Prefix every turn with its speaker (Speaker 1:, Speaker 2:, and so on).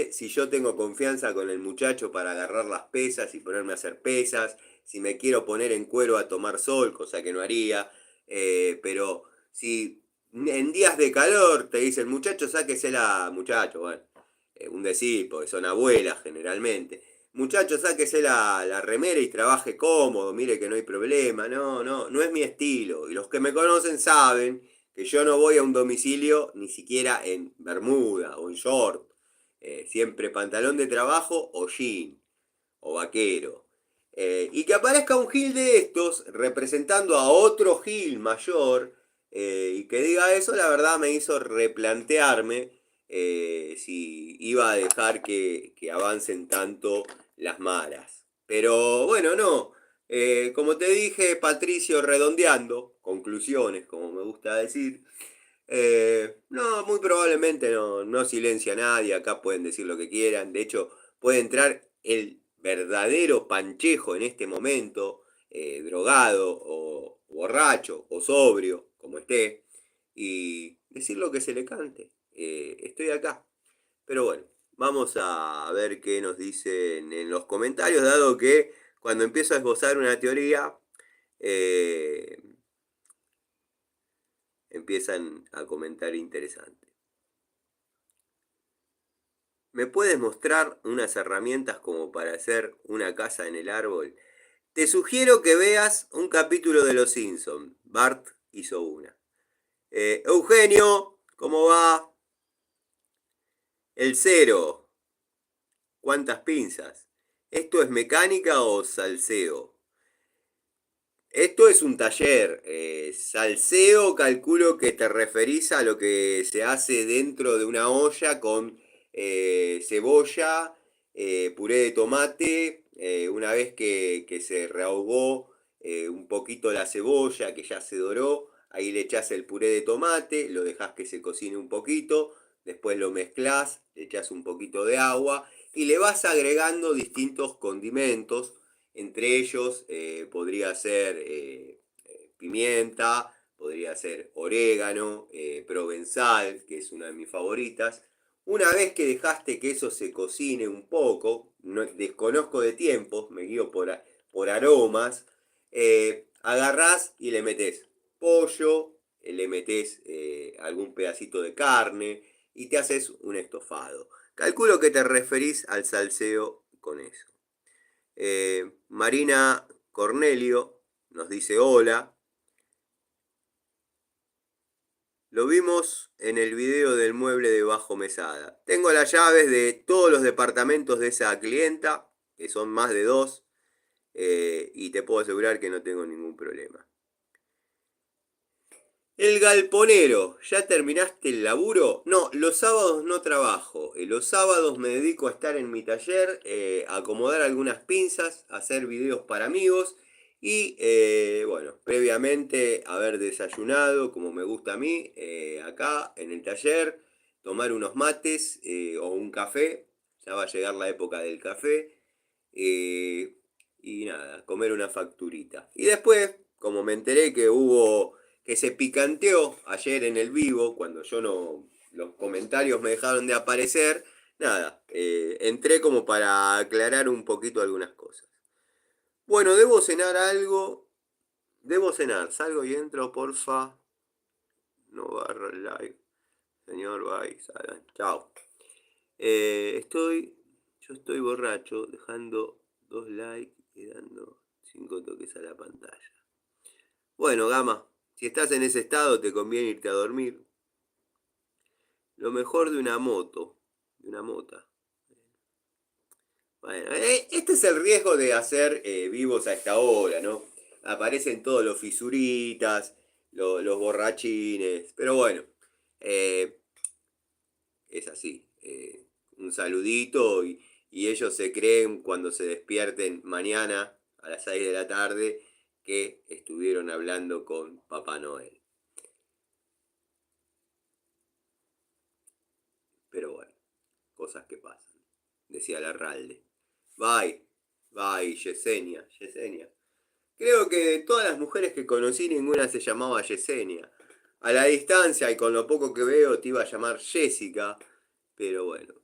Speaker 1: decirme si yo tengo confianza con el muchacho para agarrar las pesas y ponerme a hacer pesas, si me quiero poner en cuero a tomar sol, cosa que no haría, pero si en días de calor te dice el muchacho, sáquesela, muchacho, bueno, un decir, porque son abuelas generalmente. Muchacho, sáquese la remera y trabaje cómodo, mire que no hay problema. No, no, no es mi estilo. Y los que me conocen saben que yo no voy a un domicilio ni siquiera en bermuda o en short. Siempre pantalón de trabajo o jean o vaquero. Y que aparezca un Gil de estos representando a otro Gil mayor y que diga eso, la verdad me hizo replantearme si iba a dejar que avancen tanto las maras. Pero bueno, no. Como te dije, Patricio, redondeando, conclusiones, como me gusta decir. No, muy probablemente no silencia a nadie, acá pueden decir lo que quieran, de hecho puede entrar el verdadero panchejo en este momento, drogado o borracho o sobrio, como esté, y decir lo que se le cante. Estoy acá. Pero bueno, vamos a ver qué nos dicen en los comentarios, dado que cuando empiezo a esbozar una teoría, eh, empiezan a comentar interesante. ¿Me puedes mostrar unas herramientas como para hacer una casa en el árbol? Te sugiero que veas un capítulo de Los Simpson. Bart hizo una. Eugenio, ¿cómo va? El cero. ¿Cuántas pinzas? ¿Esto es mecánica o salseo? Esto es un taller. Salseo, calculo que te referís a lo que se hace dentro de una olla con cebolla, puré de tomate. Una vez que se rehogó un poquito la cebolla, que ya se doró, ahí le echás el puré de tomate, lo dejás que se cocine un poquito, después lo mezclás, le echás un poquito de agua y le vas agregando distintos condimentos. Entre ellos podría ser pimienta, podría ser orégano, provenzal, que es una de mis favoritas. Una vez que dejaste que eso se cocine un poco, no, desconozco de tiempos, me guío por aromas, agarrás y le metés pollo, le metés algún pedacito de carne y te haces un estofado. Calculo que te referís al salseo con eso. Marina Cornelio nos dice hola. Lo vimos en el video del mueble de bajo mesada. Tengo las llaves de todos los departamentos de esa clienta, que son más de dos, y te puedo asegurar que no tengo ningún problema. El galponero, ¿ya terminaste el laburo? No, los sábados no trabajo. Los sábados me dedico a estar en mi taller, a acomodar algunas pinzas, a hacer videos para amigos y, bueno, previamente haber desayunado, como me gusta a mí, acá en el taller, tomar unos mates o un café. Ya va a llegar la época del café. eh, y nada, comer una facturita. Y después, como me enteré que se picanteó ayer en el vivo, cuando yo no, los comentarios me dejaron de aparecer, nada, entré como para aclarar un poquito algunas cosas. Bueno, debo cenar algo, debo cenar, salgo y entro, porfa, no barra el live, señor, bye, salgan, chao. Yo estoy borracho, dejando 2 likes y dando 5 toques a la pantalla. Bueno, Gama, si estás en ese estado te conviene irte a dormir. Lo mejor de una moto, de una mota. Bueno, este es el riesgo de hacer vivos a esta hora, ¿no? Aparecen todos los fisuritas, los borrachines, pero bueno, eh, es así. Un saludito y ellos se creen cuando se despierten mañana a las 6 de la tarde que estuvieron hablando con Papá Noel. Pero bueno, cosas que pasan, decía Larralde. Bye, bye, Yesenia, Yesenia. Creo que de todas las mujeres que conocí, ninguna se llamaba Yesenia. A la distancia y con lo poco que veo, te iba a llamar Jessica, pero bueno.